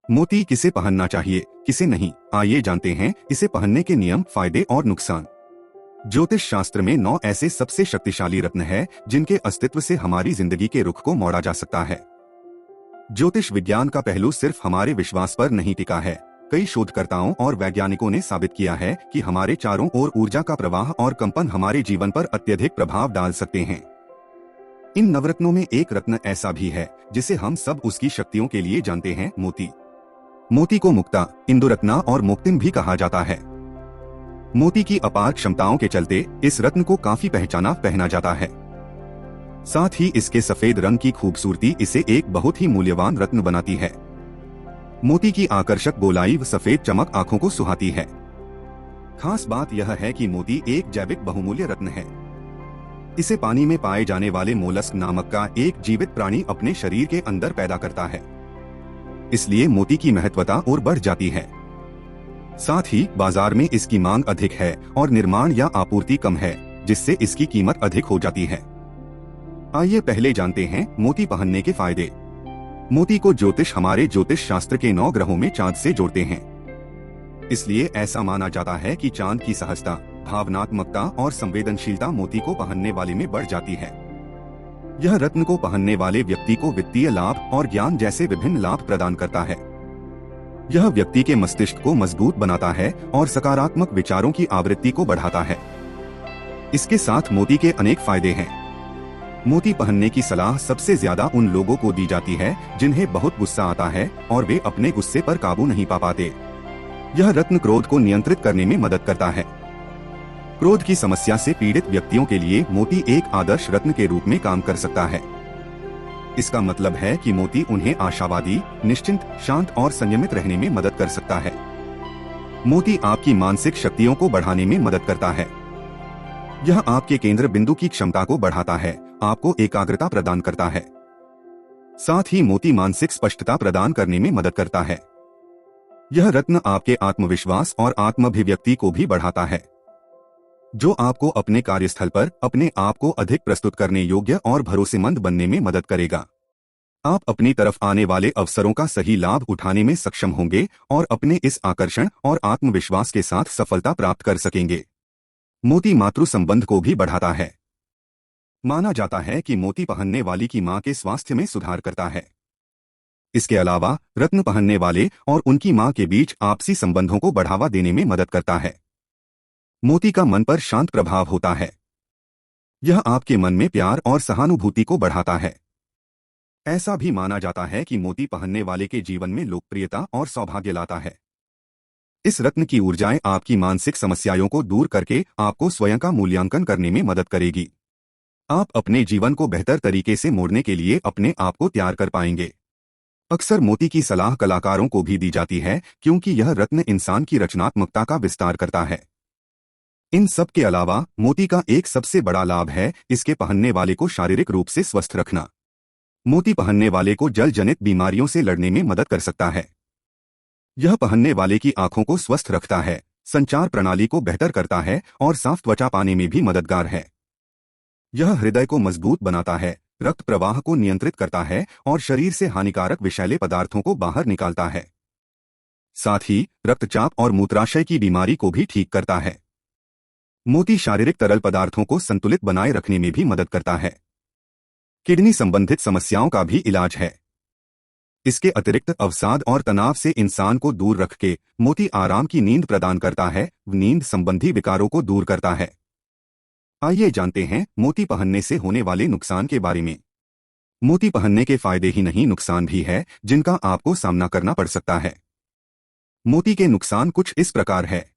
मोती किसे पहनना चाहिए, किसे नहीं, आइए जानते हैं इसे पहनने के नियम, फायदे और नुकसान। ज्योतिष शास्त्र में 9 ऐसे सबसे शक्तिशाली रत्न हैं जिनके अस्तित्व से हमारी जिंदगी के रुख को मोड़ा जा सकता है। ज्योतिष विज्ञान का पहलू सिर्फ हमारे विश्वास पर नहीं टिका है। कई शोधकर्ताओं और वैज्ञानिकों ने साबित किया है कि हमारे चारों ओर ऊर्जा का प्रवाह और कंपन हमारे जीवन पर अत्यधिक प्रभाव डाल सकते हैं। इन नवरत्नों में एक रत्न ऐसा भी है जिसे हम सब उसकी शक्तियों के लिए जानते हैं, मोती। मोती को मुक्ता, इंदुरत्ना और मोक्तिन भी कहा जाता है। मोती की अपार क्षमताओं के चलते इस रत्न को काफी पहना जाता है। साथ ही इसके सफेद रंग की खूबसूरती इसे एक बहुत ही मूल्यवान रत्न बनाती है। मोती की आकर्षक गोलाई व सफेद चमक आंखों को सुहाती है। खास बात यह है कि मोती एक जैविक बहुमूल्य रत्न है। इसे पानी में पाए जाने वाले मोलस्क नामक का एक जीवित प्राणी अपने शरीर के अंदर पैदा करता है। इसलिए मोती की महत्वता और बढ़ जाती है। साथ ही बाजार में इसकी मांग अधिक है और निर्माण या आपूर्ति कम है, जिससे इसकी कीमत अधिक हो जाती है। आइए पहले जानते हैं मोती पहनने के फायदे। मोती को ज्योतिष हमारे ज्योतिष शास्त्र के 9 ग्रहों में चांद से जोड़ते हैं। इसलिए ऐसा माना जाता है कि चांद की सहजता, भावनात्मकता और संवेदनशीलता मोती को पहनने वाले में बढ़ जाती है। यह रत्न को पहनने वाले व्यक्ति को वित्तीय लाभ और ज्ञान जैसे विभिन्न लाभ प्रदान करता है। यह व्यक्ति के मस्तिष्क को मजबूत बनाता है और सकारात्मक विचारों की आवृत्ति को बढ़ाता है। इसके साथ मोती के अनेक फायदे हैं। मोती पहनने की सलाह सबसे ज्यादा उन लोगों को दी जाती है जिन्हें बहुत गुस्सा आता है और वे अपने गुस्से पर काबू नहीं पा पाते। यह रत्न क्रोध को नियंत्रित करने में मदद करता है। क्रोध की समस्या से पीड़ित व्यक्तियों के लिए मोती एक आदर्श रत्न के रूप में काम कर सकता है। इसका मतलब है कि मोती उन्हें आशावादी, निश्चिंत, शांत और संयमित रहने में मदद कर सकता है। मोती आपकी मानसिक शक्तियों को बढ़ाने में मदद करता है। यह आपके केंद्र बिंदु की क्षमता को बढ़ाता है, आपको एकाग्रता प्रदान करता है। साथ ही मोती मानसिक स्पष्टता प्रदान करने में मदद करता है। यह रत्न आपके आत्मविश्वास और आत्माभिव्यक्ति को भी बढ़ाता है, जो आपको अपने कार्यस्थल पर अपने आप को अधिक प्रस्तुत करने योग्य और भरोसेमंद बनने में मदद करेगा। आप अपनी तरफ आने वाले अवसरों का सही लाभ उठाने में सक्षम होंगे और अपने इस आकर्षण और आत्मविश्वास के साथ सफलता प्राप्त कर सकेंगे। मोती मातृ संबंध को भी बढ़ाता है। माना जाता है कि मोती पहनने वाली की मां के स्वास्थ्य में सुधार करता है। इसके अलावा रत्न पहनने वाले और उनकी मां के बीच आपसी संबंधों को बढ़ावा देने में मदद करता है। मोती का मन पर शांत प्रभाव होता है। यह आपके मन में प्यार और सहानुभूति को बढ़ाता है। ऐसा भी माना जाता है कि मोती पहनने वाले के जीवन में लोकप्रियता और सौभाग्य लाता है। इस रत्न की ऊर्जाएं आपकी मानसिक समस्याओं को दूर करके आपको स्वयं का मूल्यांकन करने में मदद करेगी। आप अपने जीवन को बेहतर तरीके से मोड़ने के लिए अपने आप को तैयार कर पाएंगे। अक्सर मोती की सलाह कलाकारों को भी दी जाती है, क्योंकि यह रत्न इंसान की रचनात्मकता का विस्तार करता है। इन सब के अलावा मोती का एक सबसे बड़ा लाभ है इसके पहनने वाले को शारीरिक रूप से स्वस्थ रखना। मोती पहनने वाले को जल जनित बीमारियों से लड़ने में मदद कर सकता है। यह पहनने वाले की आंखों को स्वस्थ रखता है, संचार प्रणाली को बेहतर करता है और साफ त्वचा पाने में भी मददगार है। यह हृदय को मजबूत बनाता है, रक्त प्रवाह को नियंत्रित करता है और शरीर से हानिकारक विषैले पदार्थों को बाहर निकालता है। साथ ही रक्तचाप और मूत्राशय की बीमारी को भी ठीक करता है। मोती शारीरिक तरल पदार्थों को संतुलित बनाए रखने में भी मदद करता है। किडनी संबंधित समस्याओं का भी इलाज है। इसके अतिरिक्त अवसाद और तनाव से इंसान को दूर रख के मोती आराम की नींद प्रदान करता है, नींद संबंधी विकारों को दूर करता है। आइए जानते हैं मोती पहनने से होने वाले नुकसान के बारे में। मोती पहनने के फायदे ही नहीं, नुकसान भी है जिनका आपको सामना करना पड़ सकता है। मोती के नुकसान कुछ इस प्रकार है।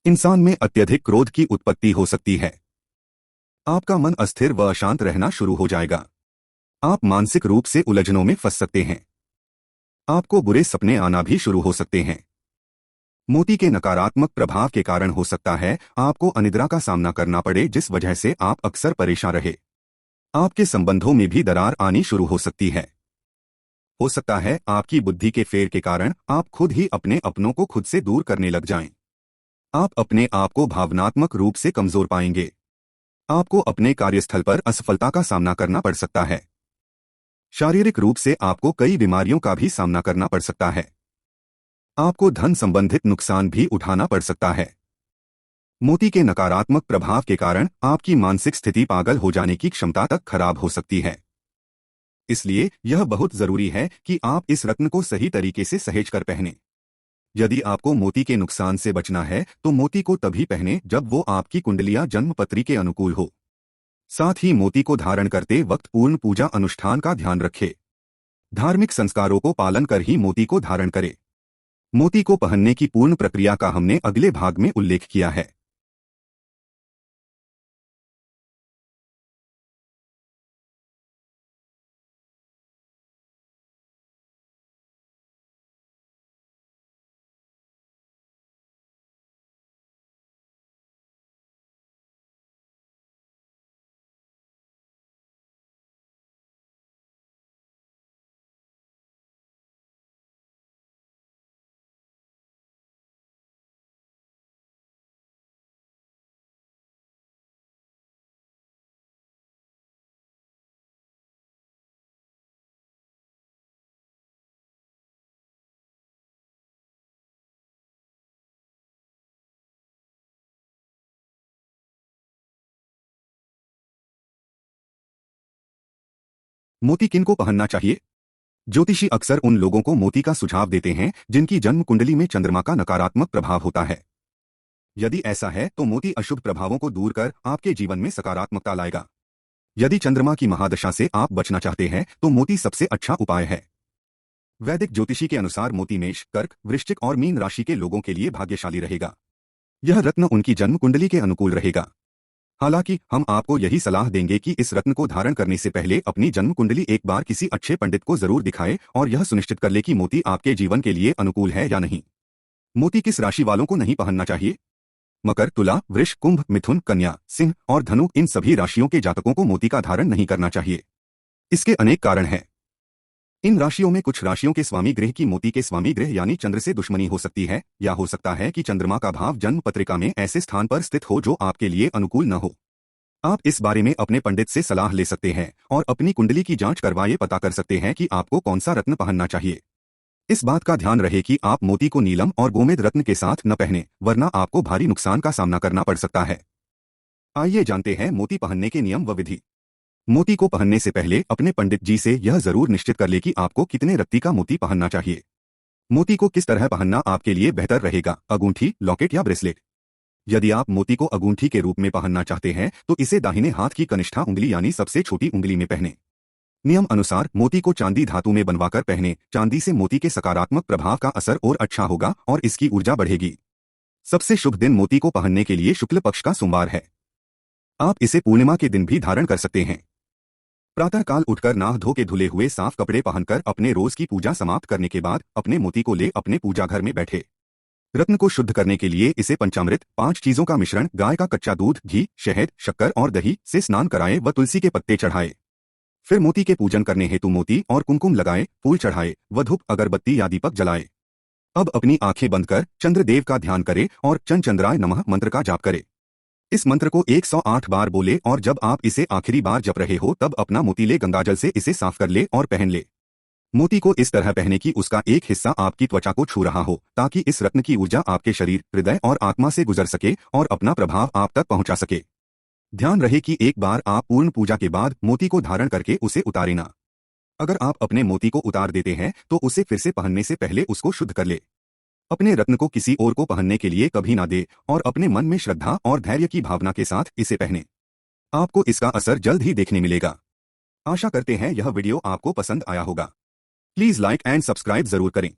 इंसान में अत्यधिक क्रोध की उत्पत्ति हो सकती है। आपका मन अस्थिर व अशांत रहना शुरू हो जाएगा। आप मानसिक रूप से उलझनों में फंस सकते हैं। आपको बुरे सपने आना भी शुरू हो सकते हैं। मोती के नकारात्मक प्रभाव के कारण हो सकता है आपको अनिद्रा का सामना करना पड़े, जिस वजह से आप अक्सर परेशान रहे। आपके संबंधों में भी दरार आनी शुरू हो सकती है। हो सकता है आपकी बुद्धि के फेर के कारण आप खुद ही अपने अपनों को खुद से दूर करने लग जाएं। आप अपने आप को भावनात्मक रूप से कमजोर पाएंगे। आपको अपने कार्यस्थल पर असफलता का सामना करना पड़ सकता है। शारीरिक रूप से आपको कई बीमारियों का भी सामना करना पड़ सकता है। आपको धन संबंधित नुकसान भी उठाना पड़ सकता है। मोती के नकारात्मक प्रभाव के कारण आपकी मानसिक स्थिति पागल हो जाने की क्षमता तक खराब हो सकती है। इसलिए यह बहुत जरूरी है कि आप इस रत्न को सही तरीके से सहेज कर पहने। यदि आपको मोती के नुकसान से बचना है तो मोती को तभी पहने जब वो आपकी कुंडलिया जन्म पत्री के अनुकूल हो। साथ ही मोती को धारण करते वक्त पूर्ण पूजा अनुष्ठान का ध्यान रखें। धार्मिक संस्कारों को पालन कर ही मोती को धारण करें। मोती को पहनने की पूर्ण प्रक्रिया का हमने अगले भाग में उल्लेख किया है। मोती किन को पहनना चाहिए? ज्योतिषी अक्सर उन लोगों को मोती का सुझाव देते हैं जिनकी जन्म कुंडली में चंद्रमा का नकारात्मक प्रभाव होता है। यदि ऐसा है तो मोती अशुभ प्रभावों को दूर कर आपके जीवन में सकारात्मकता लाएगा। यदि चंद्रमा की महादशा से आप बचना चाहते हैं तो मोती सबसे अच्छा उपाय है। वैदिक ज्योतिषी के अनुसार मोती मेष, कर्क, वृश्चिक और मीन राशि के लोगों के लिए भाग्यशाली रहेगा। यह रत्न उनकी जन्म कुंडली के अनुकूल रहेगा। हालांकि हम आपको यही सलाह देंगे कि इस रत्न को धारण करने से पहले अपनी जन्म कुंडली एक बार किसी अच्छे पंडित को जरूर दिखाएं और यह सुनिश्चित कर ले कि मोती आपके जीवन के लिए अनुकूल है या नहीं। मोती किस राशि वालों को नहीं पहनना चाहिए? मकर, तुला, वृष, कुंभ, मिथुन, कन्या, सिंह और धनु इन सभी राशियों के जातकों को मोती का धारण नहीं करना चाहिए। इसके अनेक कारण हैं। इन राशियों में कुछ राशियों के स्वामी ग्रह की मोती के स्वामी ग्रह यानी चंद्र से दुश्मनी हो सकती है, या हो सकता है कि चंद्रमा का भाव जन्म पत्रिका में ऐसे स्थान पर स्थित हो जो आपके लिए अनुकूल न हो। आप इस बारे में अपने पंडित से सलाह ले सकते हैं और अपनी कुंडली की जांच करवाए पता कर सकते हैं कि आपको कौन सा रत्न पहनना चाहिए। इस बात का ध्यान रहे कि आप मोती को नीलम और गोमेद रत्न के साथ न पहने, वरना आपको भारी नुकसान का सामना करना पड़ सकता है। आइए जानते हैं मोती पहनने के नियम व विधि। मोती को पहनने से पहले अपने पंडित जी से यह जरूर निश्चित कर ले कि आपको कितने रत्ती का मोती पहनना चाहिए। मोती को किस तरह पहनना आपके लिए बेहतर रहेगा, अंगूठी, लॉकेट या ब्रेसलेट? यदि आप मोती को अंगूठी के रूप में पहनना चाहते हैं तो इसे दाहिने हाथ की कनिष्ठा उंगली यानी सबसे छोटी उंगली में पहने। नियम अनुसार मोती को चांदी धातु में बनवाकर पहने। चांदी से मोती के सकारात्मक प्रभाव का असर और अच्छा होगा और इसकी ऊर्जा बढ़ेगी। सबसे शुभ दिन मोती को पहनने के लिए शुक्ल पक्ष का सोमवार है। आप इसे पूर्णिमा के दिन भी धारण कर सकते हैं। प्रातःकाल उठकर नाह धो के धुले हुए साफ कपड़े पहनकर अपने रोज की पूजा समाप्त करने के बाद अपने मोती को ले अपने पूजा घर में बैठे। रत्न को शुद्ध करने के लिए इसे पंचामृत, 5 चीजों का मिश्रण, गाय का कच्चा दूध, घी, शहद, शक्कर और दही से स्नान कराए व तुलसी के पत्ते चढ़ाए। फिर मोती के पूजन करने हेतु मोती और कुमकुम लगाए, फूल चढ़ाए व धूप, अगरबत्ती या दीपक जलाए। अब अपनी आंखें बंद कर चंद्रदेव का ध्यान करे और चंद चंद्राय नमः मंत्र का जाप करे। इस मंत्र को 108 बार बोले और जब आप इसे आखिरी बार जप रहे हो तब अपना मोती ले गंगाजल से इसे साफ कर ले और पहन ले। मोती को इस तरह पहने कि उसका एक हिस्सा आपकी त्वचा को छू रहा हो, ताकि इस रत्न की ऊर्जा आपके शरीर, हृदय और आत्मा से गुजर सके और अपना प्रभाव आप तक पहुंचा सके। ध्यान रहे कि एक बार आप पूर्ण पूजा के बाद मोती को धारण करके उसे उतारे ना। अगर आप अपने मोती को उतार देते हैं तो उसे फिर से पहनने से पहले उसको शुद्ध कर ले। अपने रत्न को किसी और को पहनने के लिए कभी ना दे और अपने मन में श्रद्धा और धैर्य की भावना के साथ इसे पहने। आपको इसका असर जल्द ही देखने मिलेगा। आशा करते हैं यह वीडियो आपको पसंद आया होगा। प्लीज लाइक एंड सब्सक्राइब जरूर करें।